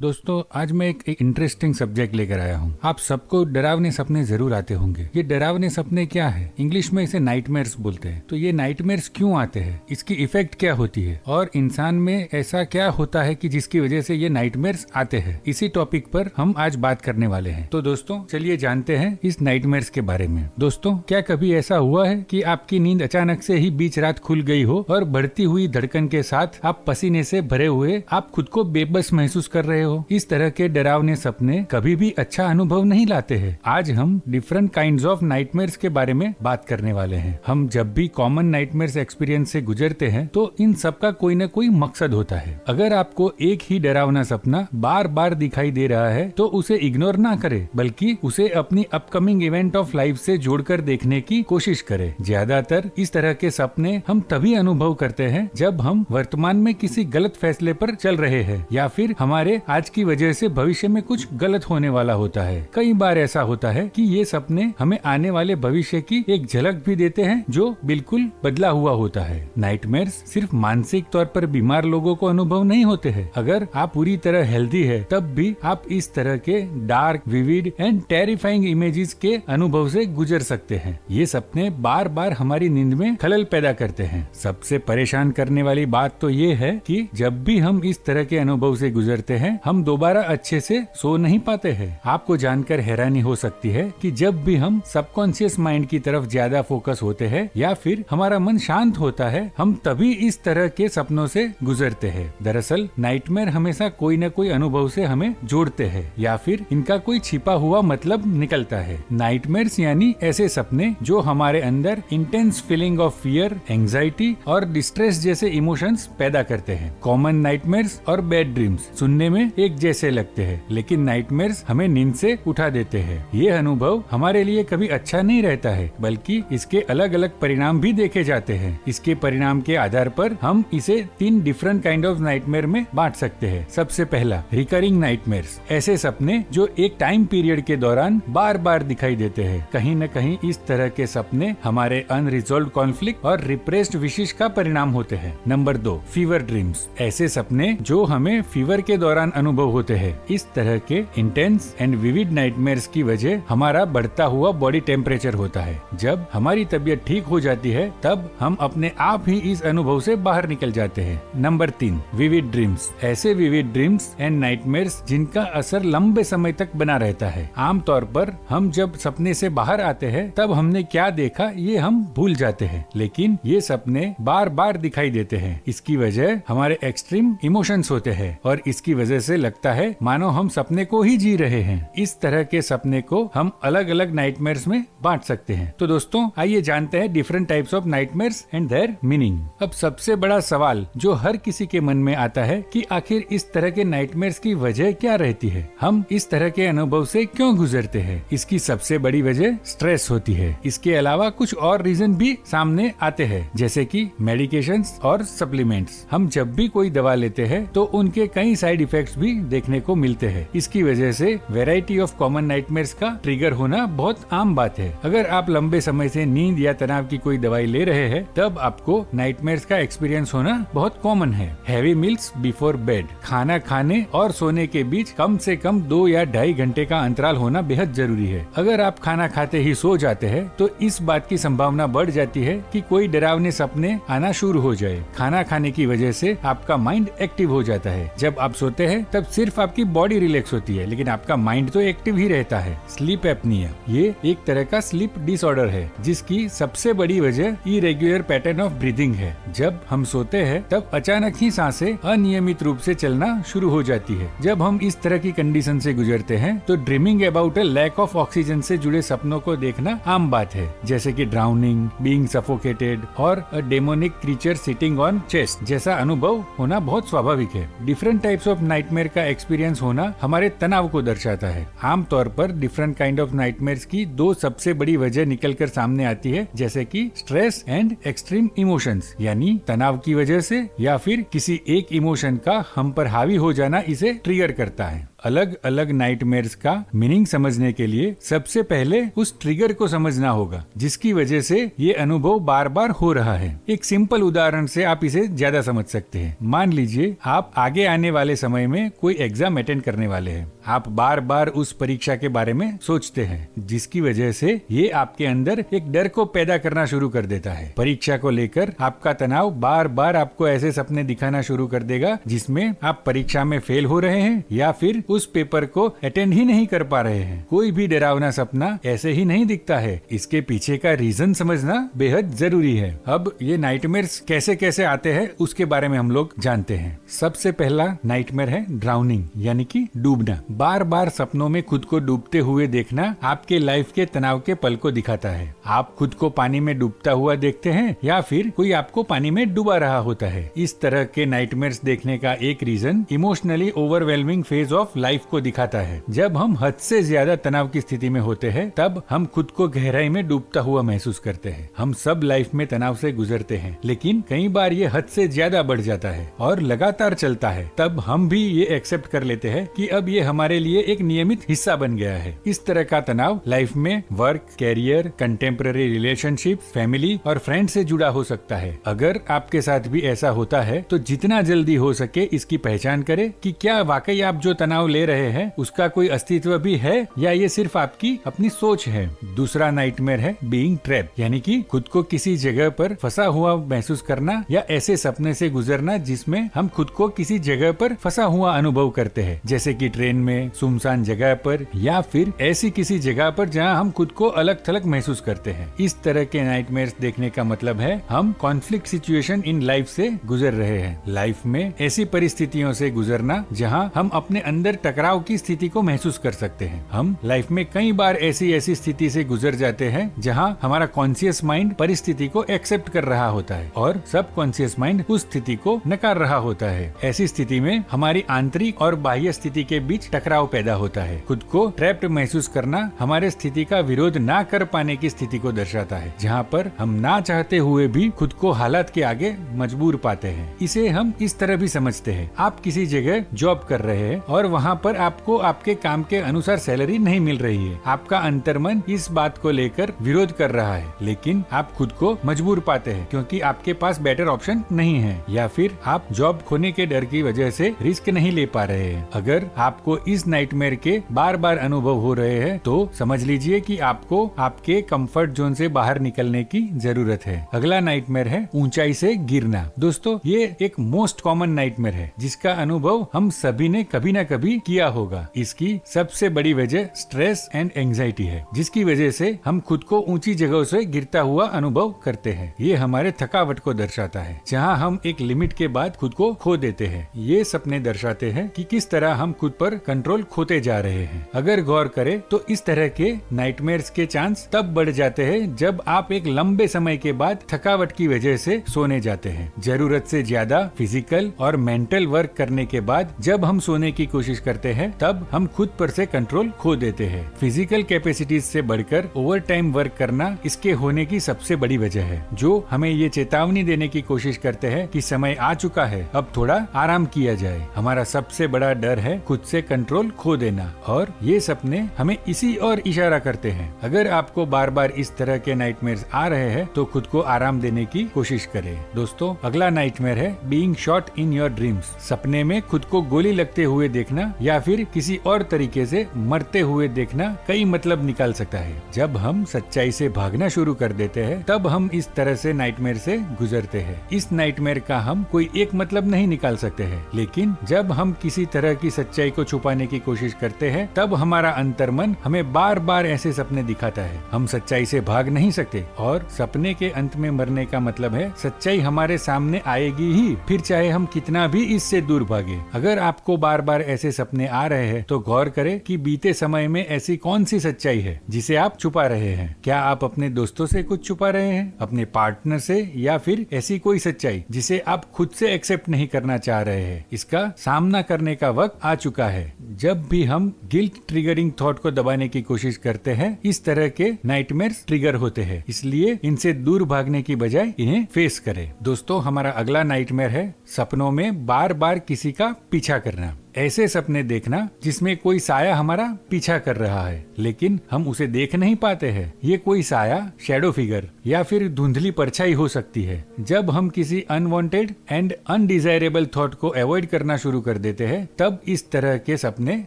दोस्तों आज मैं एक इंटरेस्टिंग सब्जेक्ट लेकर आया हूँ। आप सबको डरावने सपने जरूर आते होंगे। ये डरावने सपने क्या है? इंग्लिश में इसे नाइटमेयर्स बोलते हैं। तो ये नाइटमेयर्स क्यों आते हैं, इसकी इफेक्ट क्या होती है और इंसान में ऐसा क्या होता है कि जिसकी वजह से ये नाइटमेयर्स आते हैं, इसी टॉपिक पर हम आज बात करने वाले हैं। तो दोस्तों चलिए जानते हैं इस नाइटमेयर्स के बारे में। दोस्तों क्या कभी ऐसा हुआ है कि आपकी नींद अचानक से ही बीच रात खुल गई हो और बढ़ती हुई धड़कन के साथ आप पसीने से भरे हुए आप खुद को बेबस महसूस कर रहे हो? इस तरह के डरावने सपने कभी भी अच्छा अनुभव नहीं लाते हैं। आज हम डिफरेंट काइंड्स ऑफ नाइटमेयर्स के बारे में बात करने वाले हैं। हम जब भी कॉमन नाइटमेयर्स एक्सपीरियंस से गुजरते हैं तो इन सब का कोई न कोई मकसद होता है। अगर आपको एक ही डरावना सपना बार बार दिखाई दे रहा है तो उसे इग्नोर ना करे, बल्कि उसे अपनी अपकमिंग इवेंट ऑफ लाइफ से जोड़कर देखने की कोशिश करे। ज्यादातर इस तरह के सपने हम तभी अनुभव करते हैं जब हम वर्तमान में किसी गलत फैसले पर चल रहे हैं या फिर हमारे आज की वजह से भविष्य में कुछ गलत होने वाला होता है। कई बार ऐसा होता है कि ये सपने हमें आने वाले भविष्य की एक झलक भी देते हैं जो बिल्कुल बदला हुआ होता है। नाइटमेयर्स सिर्फ मानसिक तौर पर बीमार लोगों को अनुभव नहीं होते हैं। अगर आप पूरी तरह हेल्दी है तब भी आप इस तरह के dark, vivid and terrifying images के अनुभव से गुजर सकते हैं। ये सपने बार बार हमारी नींद में खलल पैदा करते हैं। सबसे परेशान करने वाली बात तो ये है कि जब भी हम इस तरह के अनुभव से गुजरते हैं हम दोबारा अच्छे से सो नहीं पाते हैं। आपको जानकर हैरानी हो सकती है कि जब भी हम सबकॉन्शियस माइंड की तरफ ज्यादा फोकस होते हैं या फिर हमारा मन शांत होता है, हम तभी इस तरह के सपनों से गुजरते हैं। दरअसल नाइटमेयर हमेशा कोई न कोई अनुभव से हमें जोड़ते हैं या फिर इनका कोई छिपा हुआ मतलब निकलता है। नाइटमेयर्स यानी ऐसे सपने जो हमारे अंदर intense feeling of fear, anxiety और डिस्ट्रेस जैसे इमोशंस पैदा करते हैं। कॉमन नाइटमेयर्स और बैड ड्रीम्स सुनने में एक जैसे लगते हैं, लेकिन नाइटमेयर्स हमें नींद से उठा देते हैं। ये अनुभव हमारे लिए कभी अच्छा नहीं रहता है, बल्कि इसके अलग अलग परिणाम भी देखे जाते हैं। इसके परिणाम के आधार पर हम इसे 3 डिफरेंट काइंड ऑफ नाइटमेयर में बांट सकते हैं। सबसे पहला, रिकरिंग नाइटमेयर्स, ऐसे सपने जो एक टाइम पीरियड के दौरान बार बार दिखाई देते हैं। कहीं न कहीं इस तरह के सपने हमारे अनरिजॉल्व कॉन्फ्लिक्ट और रिप्रेस्ड विशेष का परिणाम होते हैं। नंबर 2, फीवर ड्रीम्स, ऐसे सपने जो हमें फीवर के दौरान अनुभव होते हैं। इस तरह के इंटेंस एंड विविड नाइटमेयर्स की वजह हमारा बढ़ता हुआ बॉडी टेम्परेचर होता है। जब हमारी तबीयत ठीक हो जाती है तब हम अपने आप ही इस अनुभव से बाहर निकल जाते हैं। नंबर 3, विविड ड्रीम्स, ऐसे विविड ड्रीम्स एंड नाइटमेयर्स जिनका असर लंबे समय तक बना रहता है। आमतौर पर हम जब सपने से बाहर आते हैं तब हमने क्या देखा ये हम भूल जाते हैं, लेकिन ये सपने बार बार दिखाई देते हैं। इसकी वजह हमारे एक्सट्रीम इमोशंस होते हैं और इसकी वजह से लगता है मानो हम सपने को ही जी रहे हैं। इस तरह के सपने को हम अलग अलग नाइटमेयर्स में बांट सकते हैं। तो दोस्तों आइए जानते हैं different types of nightmares and there meaning. अब सबसे बड़ा सवाल जो हर किसी के मन में आता है कि आखिर इस तरह के नाइटमेयर्स की वजह क्या रहती है, हम इस तरह के अनुभव से क्यों गुजरते हैं। इसकी सबसे बड़ी वजह स्ट्रेस होती है। इसके अलावा कुछ और रीजन भी सामने आते हैं, जैसे कि मेडिकेशंस और सप्लीमेंट्स। हम जब भी कोई दवा लेते हैं तो उनके कई साइड इफेक्ट्स भी देखने को मिलते हैं। इसकी वजह से वैरायटी ऑफ कॉमन नाइटमेयर्स का ट्रिगर होना बहुत आम बात है। अगर आप लंबे समय से नींद या तनाव की कोई दवाई ले रहे हैं तब आपको नाइटमेयर्स का एक्सपीरियंस होना बहुत कॉमन है। हैवी मील्स बिफोर बेड, खाना खाने और सोने के बीच कम से कम 2 या 2.5 घंटे का अंतराल होना बेहद जरूरी है। अगर आप खाना खाते ही सो जाते हैं तो इस बात की संभावना बढ़ जाती है कि कोई डरावने सपने आना शुरू हो जाए। खाना खाने की वजह से आपका माइंड एक्टिव हो जाता है। जब आप सोते हैं तब सिर्फ आपकी बॉडी रिलैक्स होती है, लेकिन आपका माइंड तो एक्टिव ही रहता है। स्लीप एपनिया, ये एक तरह का स्लीप डिसऑर्डर है जिसकी सबसे बड़ी वजह इरेगुलर पैटर्न ऑफ ब्रीदिंग है। जब हम सोते हैं तब अचानक ही सांसें अनियमित रूप से चलना शुरू हो जाती है। जब हम इस तरह की कंडीशन से गुजरते हैं तो dreaming about a lack of oxygen से जुड़े सपनों को देखना आम बात है, जैसे कि ड्राउनिंग, बीइंग सफोकेटेड और a demonic creature sitting on chest जैसा अनुभव होना बहुत स्वाभाविक है। डिफरेंट टाइप्स ऑफ नाइटमेयर का एक्सपीरियंस होना हमारे तनाव को दर्शाता है। आमतौर पर डिफरेंट काइंड ऑफ नाइटमेयर्स की 2 सबसे बड़ी वजह निकलकर सामने आती है, जैसे कि स्ट्रेस एंड एक्सट्रीम इमोशंस, यानी तनाव की वजह से या फिर किसी एक इमोशन का हम पर हावी हो जाना इसे ट्रिगर करता है। अलग अलग नाइटमेयर्स का मीनिंग समझने के लिए सबसे पहले उस ट्रिगर को समझना होगा जिसकी वजह से ये अनुभव बार बार हो रहा है। एक सिंपल उदाहरण से आप इसे ज्यादा समझ सकते हैं। मान लीजिए आप आगे आने वाले समय में कोई एग्जाम अटेंड करने वाले हैं। आप बार बार उस परीक्षा के बारे में सोचते हैं जिसकी वजह से ये आपके अंदर एक डर को पैदा करना शुरू कर देता है। परीक्षा को लेकर आपका तनाव बार बार आपको ऐसे सपने दिखाना शुरू कर देगा जिसमें आप परीक्षा में फेल हो रहे हैं या फिर उस पेपर को अटेंड ही नहीं कर पा रहे हैं। कोई भी डरावना सपना ऐसे ही नहीं दिखता है। इसके पीछे का रीजन समझना बेहद जरूरी है। अब ये नाइटमेयर्स कैसे कैसे आते हैं उसके बारे में हम लोग जानते हैं। सबसे पहला नाइटमेयर है ड्राउनिंग यानी कि डूबना। बार बार सपनों में खुद को डूबते हुए देखना आपके लाइफ के तनाव के पल को दिखाता है। आप खुद को पानी में डूबता हुआ देखते हैं या फिर कोई आपको पानी में डुबा रहा होता है। इस तरह के नाइटमेयर्स देखने का एक reason emotionally overwhelming phase of life को दिखाता है। जब हम हद से ज्यादा तनाव की स्थिति में होते हैं तब हम खुद को गहराई में डूबता हुआ महसूस करते हैं। हम सब लाइफ में तनाव से गुजरते हैं, लेकिन कई बार ये हद से ज्यादा बढ़ जाता है और लगातार चलता है। तब हम भी ये एक्सेप्ट कर लेते हैं कि अब ये हमारे लिए एक नियमित हिस्सा बन गया है। इस तरह का तनाव लाइफ में work, career, contemporary relationship, family और फ्रेंड से जुड़ा हो सकता है। अगर आपके साथ भी ऐसा होता है तो जितना जल्दी हो सके इसकी पहचान करें कि क्या वाकई आप जो तनाव ले रहे हैं उसका कोई अस्तित्व भी है या ये सिर्फ आपकी अपनी सोच है। दूसरा नाइटमेयर है बीइंग ट्रैप्ड यानी कि खुद को किसी जगह पर फंसा हुआ महसूस करना या ऐसे सपने से गुजरना जिसमें हम खुद को किसी जगह पर फंसा हुआ अनुभव करते हैं, जैसे कि ट्रेन में, सुनसान जगह पर या फिर ऐसी किसी जगह पर जहां हम खुद को अलग थलग महसूस करते हैं। इस तरह के नाइटमेयर्स देखने का मतलब है हम कॉन्फ्लिक्ट सिचुएशन इन लाइफ से गुजर रहे हैं। लाइफ में ऐसी परिस्थितियों से गुजरना जहां हम अपने अंदर टकराव की स्थिति को महसूस कर सकते हैं। हम लाइफ में कई बार ऐसी स्थिति से गुजर जाते हैं जहां हमारा कॉन्शियस माइंड परिस्थिति को एक्सेप्ट कर रहा होता है और सब कॉन्शियस माइंड उस स्थिति को नकार रहा होता है। ऐसी स्थिति में हमारी आंतरिक और बाह्य स्थिति के बीच टकराव पैदा होता है। खुद को ट्रैप्ड महसूस करना हमारे स्थिति का विरोध ना कर पाने की स्थिति को दर्शाता है, जहाँ पर हम ना चाहते हुए भी खुद को हालात के आगे मजबूर पाते हैं। इसे हम इस तरह भी समझते हैं, आप किसी जगह जॉब कर रहे हैं और वहाँ पर आपको आपके काम के अनुसार सैलरी नहीं मिल रही है। आपका अंतर्मन इस बात को लेकर विरोध कर रहा है, लेकिन आप खुद को मजबूर पाते हैं क्योंकि आपके पास बेटर ऑप्शन नहीं है या फिर आप जॉब खोने के डर की वजह से रिस्क नहीं ले पा रहे हैं। अगर आपको इस नाइटमेयर के बार बार अनुभव हो रहे हैं तो समझ लीजिए कि आपको आपके कंफर्ट जोन से बाहर निकलने की जरूरत है। अगला नाइटमेयर है ऊंचाई से गिरना। दोस्तों, ये एक मोस्ट कॉमन नाइटमेयर है जिसका अनुभव हम सभी ने कभी न कभी किया होगा। इसकी सबसे बड़ी वजह स्ट्रेस एंड एंजाइटी है, जिसकी वजह से हम खुद को ऊंची जगहों से गिरता हुआ अनुभव करते हैं। ये हमारे थकावट को दर्शाता है, जहां हम एक लिमिट के बाद खुद को खो देते हैं। ये सपने दर्शाते हैं कि किस तरह हम खुद पर कंट्रोल खोते जा रहे हैं। अगर गौर करें तो इस तरह के नाइटमेयर्स के चांस तब बढ़ जाते हैं जब आप एक लंबे समय के बाद थकावट की वजह से सोने जाते हैं। जरूरत से ज्यादा फिजिकल और मेंटल वर्क करने के बाद जब हम सोने की कोशिश करते हैं तब हम खुद पर से कंट्रोल खो देते हैं। फिजिकल कैपेसिटीज से बढ़कर ओवर टाइम वर्क करना इसके होने की सबसे बड़ी वजह है, जो हमें ये चेतावनी देने की कोशिश करते हैं कि समय आ चुका है, अब थोड़ा आराम किया जाए। हमारा सबसे बड़ा डर है खुद से कंट्रोल खो देना और ये सपने हमें इसी और इशारा करते हैं। अगर आपको बार बार इस तरह के नाइटमेयर्स आ रहे हैं तो खुद को आराम देने की कोशिश करें। दोस्तों, अगला नाइटमेयर है being shot in your dreams. सपने में खुद को गोली लगते हुए देखना या फिर किसी और तरीके से मरते हुए देखना कई मतलब निकाल सकता है। जब हम सच्चाई से भागना शुरू कर देते हैं तब हम इस तरह से नाइटमेयर से गुजरते हैं। इस नाइटमेयर का हम कोई एक मतलब नहीं निकाल सकते हैं, लेकिन जब हम किसी तरह की सच्चाई को छुपाने की कोशिश करते हैं तब हमारा अंतर्मन हमें बार बार ऐसे सपने दिखाता है। हम सच्चाई से भाग नहीं सकते और सपने के अंत में मरने का मतलब है सच्चाई हमारे सामने आएगी ही, फिर चाहे हम कितना भी इससे दूर भागे। अगर आपको बार बार ऐसे सपने आ रहे हैं तो गौर करें कि बीते समय में ऐसी कौन सी सच्चाई है जिसे आप छुपा रहे हैं। क्या आप अपने दोस्तों से कुछ छुपा रहे हैं, अपने पार्टनर से, या फिर ऐसी कोई सच्चाई जिसे आप खुद से एक्सेप्ट नहीं करना चाह रहे हैं? इसका सामना करने का वक्त आ चुका है। जब भी हम गिल्ट ट्रिगरिंग थॉट को दबाने की कोशिश करते हैं, इस तरह के नाइटमेयर्स ट्रिगर होते हैं। इसलिए इनसे दूर भागने की बजाय इन्हें फेस करें। दोस्तों, हमारा अगला नाइटमेयर है सपनों में बार बार किसी का पीछा करना। ऐसे सपने देखना जिसमें कोई साया हमारा पीछा कर रहा है, लेकिन हम उसे देख नहीं पाते हैं। ये कोई साया, शैडो फिगर या फिर धुंधली परछाई हो सकती है। जब हम किसी अनवांटेड एंड अनडिजायरेबल थॉट को अवॉइड करना शुरू कर देते हैं, तब इस तरह के सपने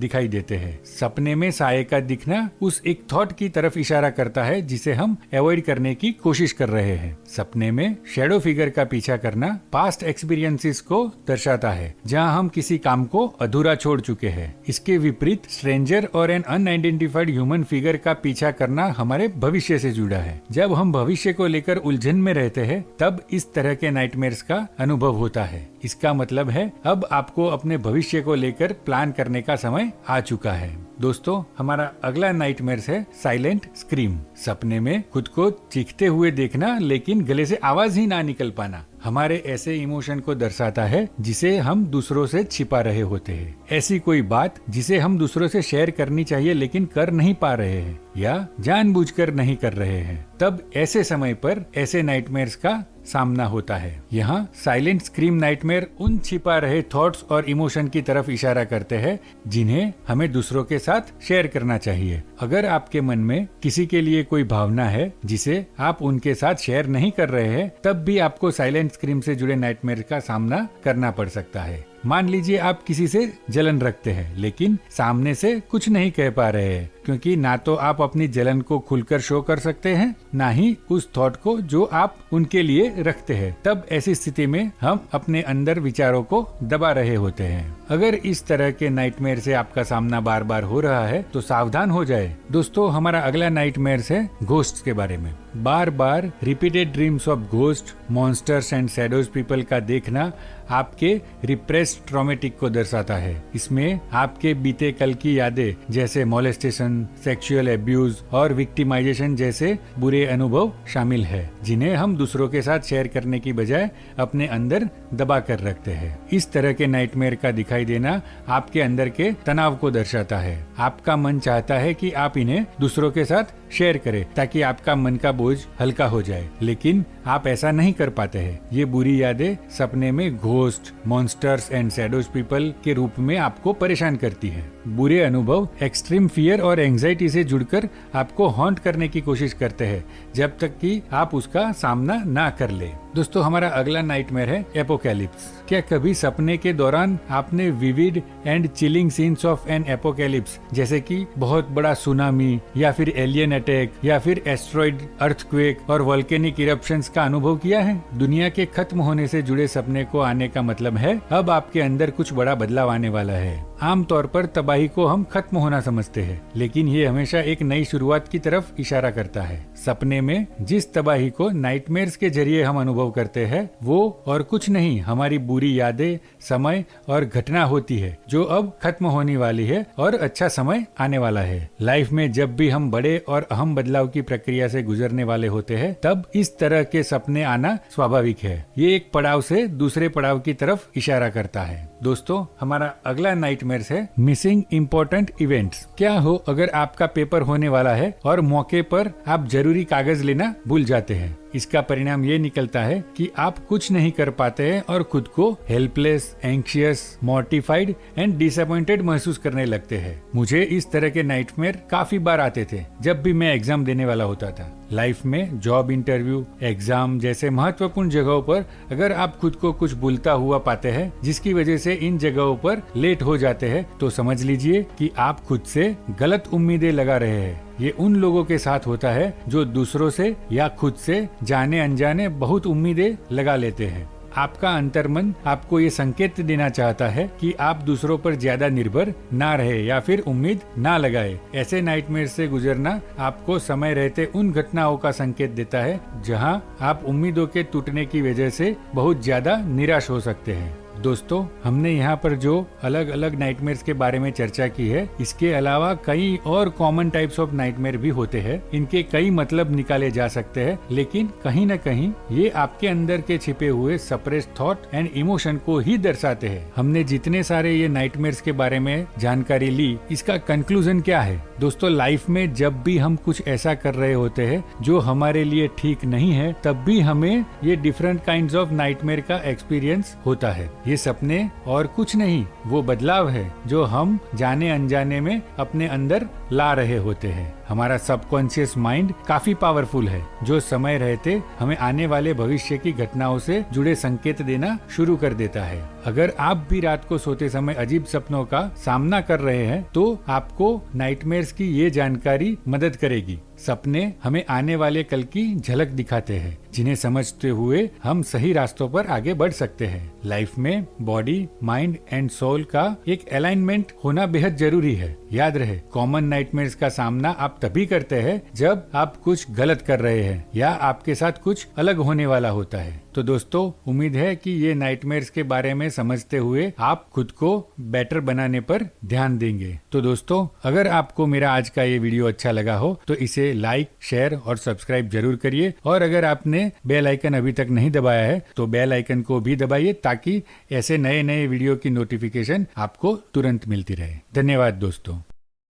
दिखाई देते हैं। सपने में साये का दिखना उस एक थॉट की तरफ इशारा करता है जिसे हम अवॉइड करने की कोशिश कर रहे हैं। सपने में शैडो फिगर का पीछा करना पास्ट एक्सपीरियंसेस को दर्शाता है, जहाँ हम किसी काम को अधूरा छोड़ चुके हैं। इसके विपरीत स्ट्रेंजर और एन अनआइडेंटिफाइड ह्यूमन फिगर का पीछा करना हमारे भविष्य से जुड़ा है। जब हम भविष्य को लेकर उलझन में रहते हैं, तब इस तरह के नाइटमेयर्स का अनुभव होता है। इसका मतलब है अब आपको अपने भविष्य को लेकर प्लान करने का समय आ चुका है। दोस्तों, हमारा अगला नाइटमेयर्स है साइलेंट स्क्रीम। सपने में खुद को चीखते हुए देखना, लेकिन गले से आवाज ही ना निकल पाना, हमारे ऐसे इमोशन को दर्शाता है जिसे हम दूसरों से छिपा रहे होते हैं। ऐसी कोई बात जिसे हम दूसरों से शेयर करनी चाहिए लेकिन कर नहीं पा रहे हैं या जानबूझकर नहीं कर रहे हैं, तब ऐसे समय पर ऐसे नाइटमेयर्स का सामना होता है। यहाँ साइलेंट स्क्रीम नाइटमेयर उन छिपा रहे थॉट्स और इमोशन की तरफ इशारा करते हैं जिन्हें हमें दूसरों के साथ शेयर करना चाहिए। अगर आपके मन में किसी के लिए कोई भावना है जिसे आप उनके साथ शेयर नहीं कर रहे हैं, तब भी आपको साइलेंट स्क्रीम से जुड़े नाइटमेयर का सामना करना पड़ सकता है। मान लीजिए आप किसी से जलन रखते हैं, लेकिन सामने से कुछ नहीं कह पा रहे हैं, क्योंकि ना तो आप अपनी जलन को खुलकर शो कर सकते हैं, ना ही उस थॉट को जो आप उनके लिए रखते हैं। तब ऐसी स्थिति में हम अपने अंदर विचारों को दबा रहे होते हैं। अगर इस तरह के नाइटमेयर से आपका सामना बार बार हो रहा है, तो सावधान हो जाए। दोस्तों, हमारा अगला नाइटमेयर है घोस्ट के बारे में। बार बार repeated dreams of ghost, monsters and shadows people का देखना आपके रिप्रेस्ड ट्रॉमेटिक को दर्शाता है। इसमें आपके बीते कल की यादें जैसे मोलेस्टेशन, सेक्सुअल एब्यूज और विक्टिमाइजेशन जैसे बुरे अनुभव शामिल है, जिन्हें हम दूसरों के साथ शेयर करने की बजाय अपने अंदर दबा कर रखते हैं। इस तरह के नाइटमेयर का दिखाई देना आपके अंदर के तनाव को दर्शाता है। आपका मन चाहता है कि आप इन्हें दूसरों के साथ शेयर करें ताकि आपका मन का बोझ हल्का हो जाए, लेकिन आप ऐसा नहीं कर पाते हैं। ये बुरी यादें सपने में ghost, monsters and shadows people के रूप में आपको परेशान करती है। बुरे अनुभव एक्सट्रीम फियर और एंजाइटी से जुड़कर आपको हॉन्ट करने की कोशिश करते हैं, जब तक कि आप उसका सामना ना कर ले। दोस्तों, हमारा अगला नाइटमेयर है एपोकैलिप्स। क्या कभी सपने के दौरान आपने vivid and chilling scenes of an apocalypse, जैसे कि बहुत बड़ा सुनामी या फिर एलियन अटैक या फिर एस्ट्रॉइड अर्थक्वेक और वोल्केनिक इरप्शंस का अनुभव किया है? दुनिया के खत्म होने से जुड़े सपने को आने का मतलब है अब आपके अंदर कुछ बड़ा बदलाव आने वाला है। आमतौर पर तबाही को हम खत्म होना समझते हैं, लेकिन ये हमेशा एक नई शुरुआत की तरफ इशारा करता है। सपने में जिस तबाही को नाइटमेयर्स के जरिए हम अनुभव करते हैं, वो और कुछ नहीं हमारी बुरी यादें, समय और घटना होती है जो अब खत्म होने वाली है और अच्छा समय आने वाला है। लाइफ में जब भी हम बड़े और अहम बदलाव की प्रक्रिया से गुजरने वाले होते हैं, तब इस तरह के सपने आना स्वाभाविक है। ये एक पड़ाव से दूसरे पड़ाव की तरफ इशारा करता है। दोस्तों, हमारा अगला नाइटमेयर है मिसिंग इम्पोर्टेंट इवेंट्स। क्या हो अगर आपका पेपर होने वाला है और मौके पर आप जरूरी कागज लेना भूल जाते हैं? इसका परिणाम ये निकलता है कि आप कुछ नहीं कर पाते हैं और खुद को हेल्पलेस, एंक्शियस, मॉर्टिफाइड एंड डिसअपॉइंटेड महसूस करने लगते हैं। मुझे इस तरह के नाइटमेयर काफी बार आते थे जब भी मैं एग्जाम देने वाला होता था। लाइफ में जॉब इंटरव्यू, एग्जाम जैसे महत्वपूर्ण जगहों पर अगर आप खुद को कुछ भूलता हुआ पाते हैं, जिसकी वजह से इन जगहों पर लेट हो जाते हैं, तो समझ लीजिए कि आप खुद से गलत उम्मीदें लगा रहे हैं। ये उन लोगों के साथ होता है जो दूसरों से या खुद से जाने अनजाने बहुत उम्मीदें लगा लेते हैं। आपका अंतर्मन आपको ये संकेत देना चाहता है कि आप दूसरों पर ज्यादा निर्भर ना रहे या फिर उम्मीद ना लगाए। ऐसे नाइटमेयर से गुजरना आपको समय रहते उन घटनाओं का संकेत देता है जहां आप उम्मीदों के टूटने की वजह से बहुत ज्यादा निराश हो सकते हैं। दोस्तों, हमने यहाँ पर जो अलग अलग नाइटमेयर्स के बारे में चर्चा की है, इसके अलावा कई और कॉमन टाइप्स ऑफ नाइटमेयर भी होते हैं। इनके कई मतलब निकाले जा सकते हैं, लेकिन कहीं न कहीं ये आपके अंदर के छिपे हुए सप्रेस्ड थॉट एंड इमोशन को ही दर्शाते हैं। हमने जितने सारे ये नाइटमेयर्स के बारे में जानकारी ली, इसका कंक्लूजन क्या है? दोस्तों, लाइफ में जब भी हम कुछ ऐसा कर रहे होते हैं जो हमारे लिए ठीक नहीं है, तब भी हमें ये डिफरेंट काइंड्स ऑफ नाइटमेयर का एक्सपीरियंस होता है। ये सपने और कुछ नहीं, वो बदलाव है जो हम जाने अनजाने में अपने अंदर ला रहे होते हैं। हमारा सबकॉन्शियस माइंड काफी पावरफुल है, जो समय रहते हमें आने वाले भविष्य की घटनाओं से जुड़े संकेत देना शुरू कर देता है। अगर आप भी रात को सोते समय अजीब सपनों का सामना कर रहे हैं, तो आपको नाइटमेयर्स की ये जानकारी मदद करेगी। सपने हमें आने वाले कल की झलक दिखाते हैं, जिन्हें समझते हुए हम सही रास्तों पर आगे बढ़ सकते हैं। लाइफ में बॉडी, माइंड एंड सोल का एक अलाइनमेंट होना बेहद जरूरी है। याद रहे, कॉमन नाइटमेयर्स का सामना आप तभी करते हैं जब आप कुछ गलत कर रहे हैं या आपके साथ कुछ अलग होने वाला होता है। तो दोस्तों, उम्मीद है कि ये नाइटमेयर्स के बारे में समझते हुए आप खुद को बेटर बनाने पर ध्यान देंगे। तो दोस्तों, अगर आपको मेरा आज का ये वीडियो अच्छा लगा हो तो इसे लाइक, शेयर और सब्सक्राइब जरूर करिए। और अगर आपने बेल आइकन अभी तक नहीं दबाया है तो बेल आइकन को भी दबाइए, ताकि ऐसे नए नए वीडियो की नोटिफिकेशन आपको तुरंत मिलती रहे। धन्यवाद दोस्तों।